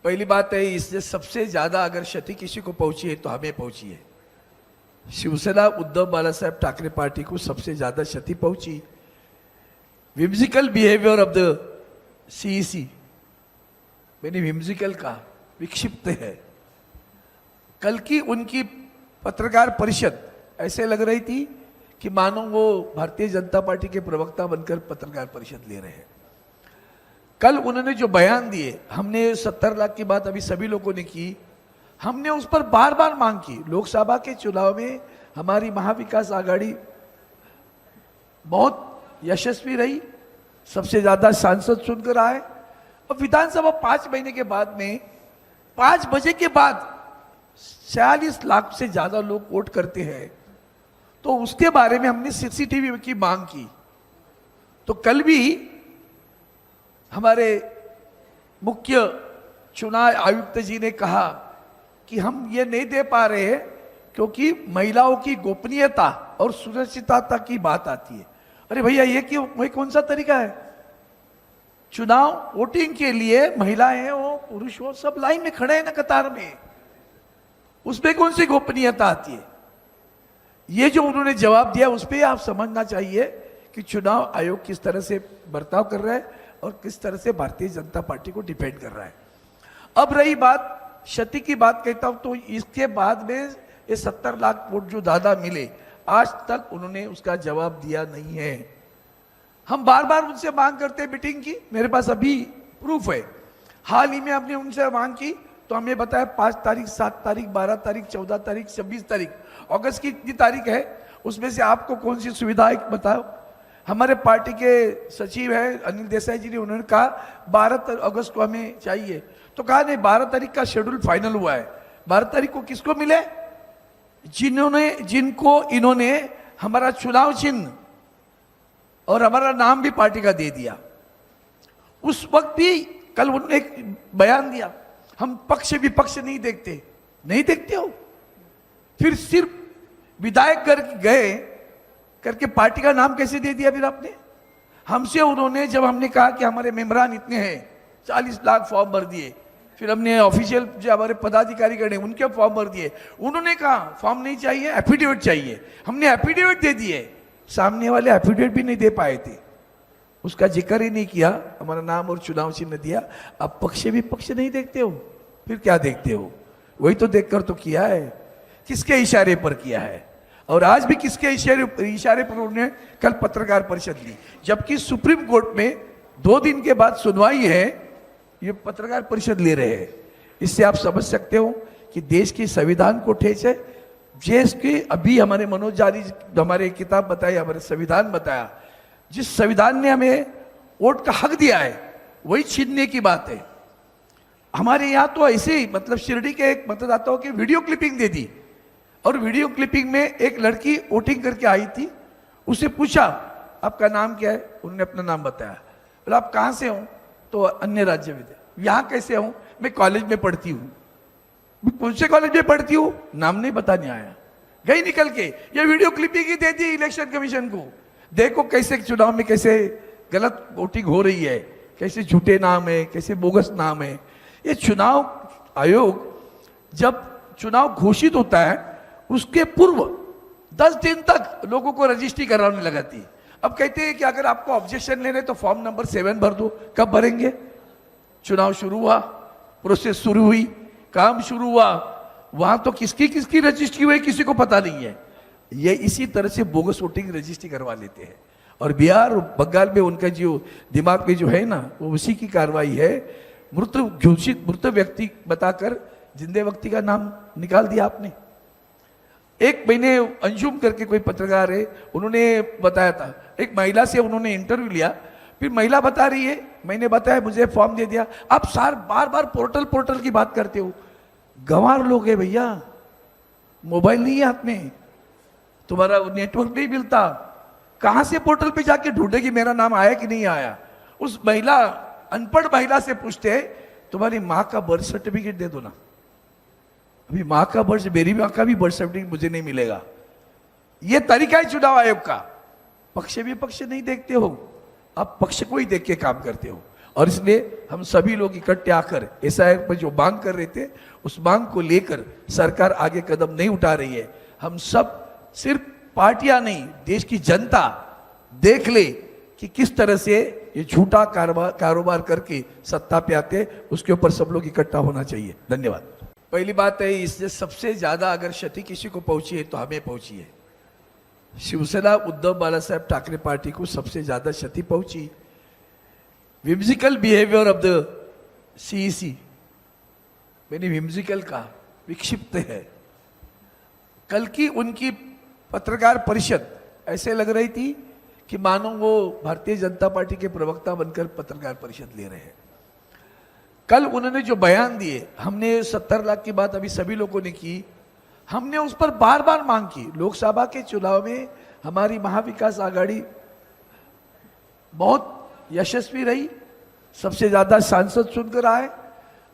पहली बात है, इससे सबसे ज्यादा अगर क्षति किसी को पहुंची है तो हमें पहुंची है। शिवसेना उद्धव बालासाहेब ठाकरे पार्टी को सबसे ज्यादा क्षति पहुंची। Whimsical behaviour of the CEC, मैंने विम्सिकल कहा, विक्षिप्त है। कल की उनकी पत्रकार परिषद ऐसे लग रही थी कि मानो वो भारतीय जनता पार्टी के प्रवक्ता बनकर पत्रकार परिषद ले रहे हैं। कल उन्होंने जो बयान दिए, हमने 70 लाख की बात अभी सभी लोगों ने की, हमने उस पर बार बार मांग की। लोकसभा के चुनाव में हमारी महाविकास आघाड़ी बहुत यशस्वी रही, सबसे ज्यादा सांसद चुनकर आए, और विधानसभा 5 महीने के बाद में 5 बजे के बाद 46 लाख से ज्यादा लोग वोट करते हैं, तो उसके बारे में हमने सीसीटीवी की मांग की। तो कल भी हमारे मुख्य चुनाव आयुक्त जी ने कहा कि हम ये नहीं दे पा रहे हैं क्योंकि महिलाओं की गोपनीयता और सुरक्षितता की बात आती है। अरे भैया, ये क्यों, वही कौन सा तरीका है? चुनाव वोटिंग के लिए महिलाएं हो पुरुष हो सब लाइन में खड़े हैं ना, कतार में, उसमें कौन सी गोपनीयता आती है? ये जो उन्होंने जवाब दिया उस पर आप समझना चाहिए कि चुनाव आयोग किस तरह से बर्ताव कर रहा है और किस तरह से भारतीय जनता पार्टी को डिपेंड कर रहा है। अब रही बात क्षति की बात कहता हूं, तो इसके बाद में ये 70 लाख वोट जो दादा मिले, आज तक उन्होंने उसका जवाब दिया नहीं है। हम बार बार उनसे मांग करते हैं मीटिंग की, मेरे पास अभी प्रूफ है। हाल ही में हमने उनसे मांग की तो हमें बताया 5 तारीख, 7 तारीख, 12 तारीख, 14 तारीख, 26 तारीख, अगस्त की इतनी तारीख है, उसमें से आपको कौन सी सुविधा है बताओ। हमारे पार्टी के सचिव है अनिल देसाई जी ने, उन्होंने कहा 12 अगस्त को हमें चाहिए, तो कहा नहीं, 12 तारीख का शेड्यूल फाइनल हुआ है। 12 तारीख को किसको मिले? जिनको इन्होंने हमारा चुनाव चिन्ह और हमारा नाम भी पार्टी का दे दिया। उस वक्त भी कल उन्होंने एक बयान दिया, हम पक्ष विपक्ष नहीं देखते। नहीं देखते हो, फिर सिर्फ विधायक गए करके पार्टी का नाम कैसे दे दिया? फिर आपने हमसे, उन्होंने जब हमने कहा कि हमारे मेंबरान इतने हैं, 40 लाख फॉर्म भर दिए, फिर हमने ऑफिशियल जो हमारे पदाधिकारी गए उनके फॉर्म भर दिए, उन्होंने कहा फॉर्म नहीं चाहिए, एफिडेविट चाहिए। हमने एफिडेविट दे दिए, सामने वाले एफिडेविट भी नहीं दे पाए थे, उसका जिक्र ही नहीं किया, हमारा नाम और चुनाव चिन्ह दिया। अब पक्ष विपक्ष नहीं देखते हो, फिर क्या देखते हो? वही तो देखकर तो किया है, किसके इशारे पर किया है, और आज भी किसके इशारे पर उन्होंने कल पत्रकार परिषद ली, जबकि सुप्रीम कोर्ट में 2 दिन के बाद सुनवाई है, ये पत्रकार परिषद ले रहे हैं। इससे आप समझ सकते हो कि देश के संविधान को ठेस है। देश के अभी हमारे मनोज जारी हमारे किताब बताई, हमारे संविधान बताया, जिस संविधान ने हमें वोट का हक दिया है वही छीनने की बात है। हमारे यहाँ तो ऐसे ही, मतलब शिरडी के एक मतदाताओं की वीडियो क्लिपिंग दे दी, और वीडियो क्लिपिंग में एक लड़की वोटिंग करके आई थी, उससे पूछा आपका नाम क्या है, उन्होंने अपना नाम बताया। बोला आप कहाँ से हो? तो अन्य राज्य में थे। यहाँ कैसे हूँ? मैं कॉलेज में पढ़ती हूँ। कौन से कॉलेज में पढ़ती हूँ? नाम नहीं बताने आया, गई निकल के। ये वीडियो क्लिपिंग ही दे दी इलेक्शन कमीशन को। देखो कैसे चुनाव में कैसे गलत वोटिंग हो रही है, कैसे झूठे नाम है, कैसे बोगस नाम है। ये चुनाव आयोग जब चुनाव घोषित होता है उसके पूर्व 10 दिन तक लोगों को रजिस्ट्री कराने लगाती है। अब कहते हैं कि अगर आपको ऑब्जेक्शन लेने तो फॉर्म नंबर 7 भर दो। कब भरेंगे? चुनाव शुरू हुआ, प्रोसेस शुरू हुई, काम शुरू हुआ, वहां तो किसकी रजिस्ट्री हुई किसी को पता नहीं है। ये इसी तरह से बोगस वोटिंग रजिस्ट्री करवा लेते हैं, और बिहार और बंगाल में उनका जो दिमाग में जो है ना, वो उसी की कार्रवाई है। मृत घोषित मृत व्यक्ति बताकर जिंदे व्यक्ति का नाम निकाल दिया आपने। एक महीने अंजुम करके कोई पत्रकार है, उन्होंने बताया था, एक महिला से उन्होंने इंटरव्यू लिया, फिर महिला बता रही है मैंने बताया मुझे फॉर्म दे दिया। आप बार बार पोर्टल की बात करते हो, गंवार लोग है भैया, मोबाइल नहीं है हाथ में, तुम्हारा नेटवर्क नहीं मिलता, कहां से पोर्टल पे जाके ढूंढे कि मेरा नाम आया कि नहीं आया। उस महिला, अनपढ़ महिला से पूछते तुम्हारी माँ का बर्थ सर्टिफिकेट दे दो ना। अभी माँ का बर्थ, मेरी माँ का भी बर्थ सर्टिफिकेट मुझे नहीं मिलेगा। यह तरीका है चुनाव आयोग का। पक्ष विपक्ष नहीं देखते हो, आप पक्ष को ही देख के काम करते हो। और इसलिए हम सभी लोग इकट्ठे आकर एसआईआर पर जो मांग कर रहे थे, उस मांग को लेकर सरकार आगे कदम नहीं उठा रही है। हम सब, सिर्फ पार्टियां नहीं, देश की जनता देख ले कि किस तरह से ये झूठा कारोबार करके सत्ता पे आते, उसके ऊपर सब लोग इकट्ठा होना चाहिए। धन्यवाद। पहली बात है, इससे सबसे ज्यादा अगर क्षति किसी को पहुंची है तो हमें पहुंची है। शिवसेना उद्धव बालासाहेब ठाकरे पार्टी को सबसे ज्यादा क्षति पहुंची। Whimsical behaviour of the CEC, मैंने विम्सिकल कहा, विक्षिप्त है। कल की उनकी पत्रकार परिषद ऐसे लग रही थी कि मानो वो भारतीय जनता पार्टी के प्रवक्ता बनकर पत्रकार परिषद ले रहे हैं। कल उन्होंने जो बयान दिए, हमने 70 लाख की बात अभी सभी लोगों ने की, हमने उस पर बार बार मांग की। लोकसभा के चुनाव में हमारी महाविकास आघाड़ी बहुत यशस्वी रही, सबसे ज्यादा सांसद चुनकर आए,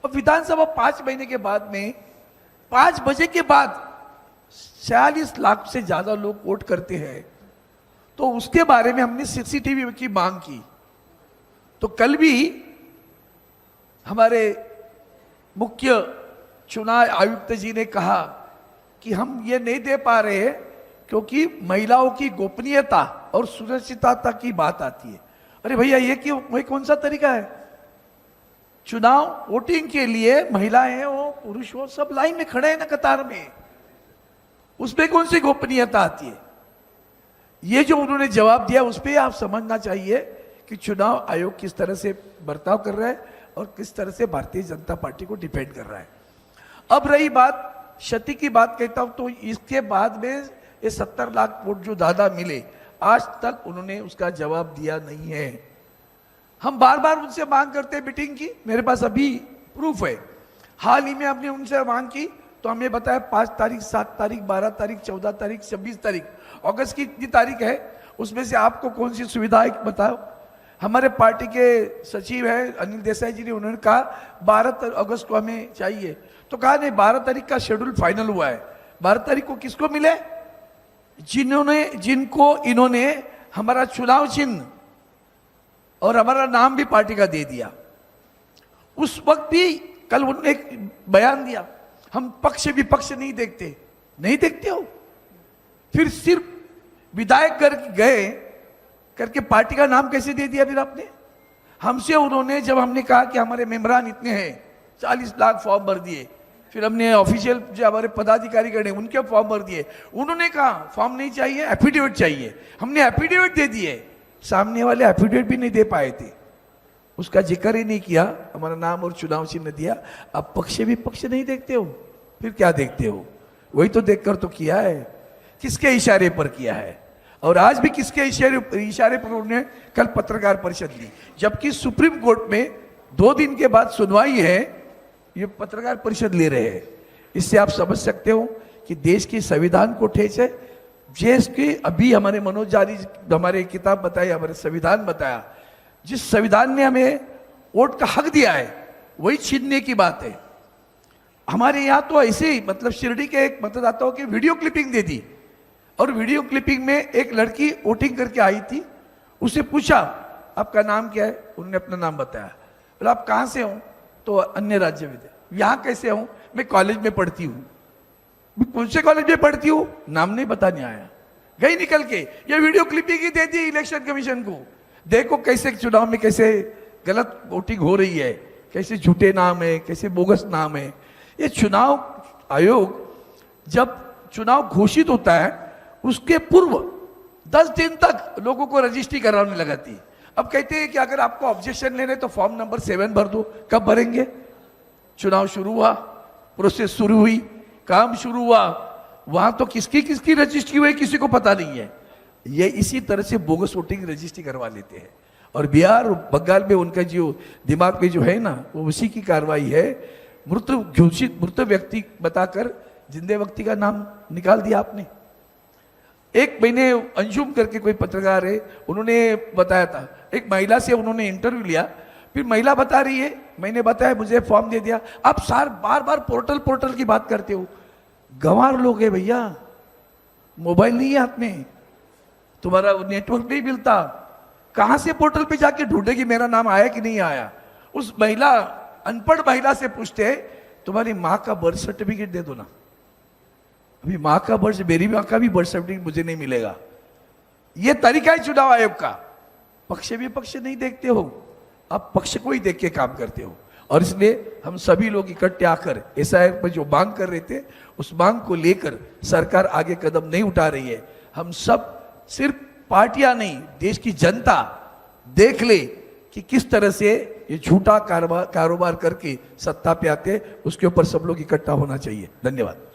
और विधानसभा 5 महीने के बाद में 5 बजे के बाद 46 लाख से ज्यादा लोग वोट करते हैं, तो उसके बारे में हमने सीसीटीवी की मांग की। तो कल भी हमारे मुख्य चुनाव आयुक्त जी ने कहा कि हम ये नहीं दे पा रहे हैं क्योंकि महिलाओं की गोपनीयता और सुरक्षितता की बात आती है। अरे भैया, ये क्यों, वही कौन सा तरीका है? चुनाव वोटिंग के लिए महिलाएं हो, पुरुष हो, सब लाइन में खड़े हैं ना, कतार में, उसमें कौन सी गोपनीयता आती है? ये जो उन्होंने जवाब दिया, उस पर आप समझना चाहिए कि चुनाव आयोग किस तरह से बर्ताव कर रहा है और किस तरह से भारतीय जनता पार्टी को डिफेंड कर रहा है। अब रही बात क्षति की बात, कहता हूं तो इसके बाद में ये 70 लाख वोट जो दादा मिले, आज तक उन्होंने उसका जवाब दिया नहीं है। हम बार बार उनसे मांग करते हैं मीटिंग की, मेरे पास अभी प्रूफ है। हाल ही में हमने उनसे मांग की तो हमें बताया 5 तारीख, 7 तारीख, 12 तारीख, 14 तारीख, 26 तारीख, अगस्त की इतनी तारीख है, उसमें से आपको कौन सी सुविधा है बताओ। हमारे पार्टी के सचिव है अनिल देसाई जी ने, उन्होंने कहा 12 अगस्त को हमें चाहिए, तो कहा नहीं, 12 तारीख का शेड्यूल फाइनल हुआ है। 12 तारीख को किसको मिले? जिनको इन्होंने हमारा चुनाव चिन्ह और हमारा नाम भी पार्टी का दे दिया। उस वक्त भी कल उन्होंने एक बयान दिया, हम पक्ष विपक्ष नहीं देखते। नहीं देखते हो, फिर सिर्फ विधायक कर गए करके पार्टी का नाम कैसे दे दिया? फिर आपने हमसे, उन्होंने जब हमने कहा कि हमारे मेंबरान इतने हैं, 40 लाख फॉर्म भर दिए, फिर हमने ऑफिशियल जो हमारे पदाधिकारी गए उनके फॉर्म भर दिए, उन्होंने कहा फॉर्म नहीं चाहिए, एफिडेविट चाहिए। हमने एफिडेविट दे दिए, सामने वाले एफिडेविट भी नहीं दे पाए थे, उसका जिक्र ही नहीं किया, हमारा नाम और चुनाव चिन्ह दिया। अब पक्ष विपक्ष नहीं देखते हो, फिर क्या देखते हो? वही तो देखकर तो किया है, किसके इशारे पर किया है, और आज भी किसके इशारे पर उन्होंने कल पत्रकार परिषद ली, जबकि सुप्रीम कोर्ट में 2 दिन के बाद सुनवाई है, ये पत्रकार परिषद ले रहे हैं। इससे आप समझ सकते हो कि देश के संविधान को ठेस है। देश के अभी हमारे मनोज जारी हमारे किताब बताई, हमारे संविधान बताया, जिस संविधान ने हमें वोट का हक दिया है वही छीनने की बात है। हमारे यहाँ तो ऐसे ही, मतलब शिरडी के एक मतदाताओं की वीडियो क्लिपिंग दे दी, और वीडियो क्लिपिंग में एक लड़की वोटिंग करके आई थी, उससे पूछा आपका नाम क्या है, उन्होंने अपना नाम बताया, बोला आप कहाँ से हो, तो अन्य राज्य में थे। यहाँ कैसे हूँ? मैं कॉलेज में पढ़ती हूँ। कौन से कॉलेज में पढ़ती हूँ? नाम नहीं बताने आया, गई निकल के। ये वीडियो क्लिपिंग ही दे दी इलेक्शन कमीशन को। देखो कैसे चुनाव में कैसे गलत वोटिंग हो रही है, कैसे झूठे नाम है, कैसे बोगस नाम है। ये चुनाव आयोग जब चुनाव घोषित होता है उसके पूर्व 10 दिन तक लोगों को रजिस्ट्री कराने लगाती है। अब कहते हैं कि अगर आपको ऑब्जेक्शन लेने तो फॉर्म नंबर 7 भर दो। कब भरेंगे? चुनाव शुरू हुआ, प्रोसेस शुरू हुई, काम शुरू हुआ, वहां तो किसकी रजिस्ट्री हुई किसी को पता नहीं है। ये इसी तरह से बोगस वोटिंग रजिस्ट्री करवा लेते हैं, और बिहार और बंगाल में उनका जो दिमाग में जो है ना, वो उसी की कार्रवाई है। मृत घोषित मृत व्यक्ति बताकर जिंदे व्यक्ति का नाम निकाल दिया आपने। एक महीने अंजुम करके कोई पत्रकार है, उन्होंने बताया था, एक महिला से उन्होंने इंटरव्यू लिया, फिर महिला बता रही है मैंने बताया मुझे फॉर्म दे दिया। आप बार बार पोर्टल की बात करते हो, गंवार लोग है भैया, मोबाइल नहीं है हाथ में, तुम्हारा नेटवर्क नहीं मिलता, कहां से पोर्टल पे जाके ढूंढे कि मेरा नाम आया कि नहीं आया? उस महिला, अनपढ़ महिला से पूछते तुम्हारी माँ का बर्थ सर्टिफिकेट दे दो ना। अभी माँ का बर्थ, मेरी माँ का भी बर्थ सर्टिफिकेट मुझे नहीं मिलेगा। यह तरीका है चुनाव आयोग का। पक्ष विपक्ष नहीं देखते हो, आप पक्ष को ही देख के काम करते हो। और इसलिए हम सभी लोग इकट्ठे आकर एसआईआर पर जो मांग कर रहे थे, उस मांग को लेकर सरकार आगे कदम नहीं उठा रही है। हम सब, सिर्फ पार्टियां नहीं, देश की जनता देख ले कि किस तरह से ये झूठा कारोबार करके सत्ता पे आते, उसके ऊपर सब लोग इकट्ठा होना चाहिए। धन्यवाद।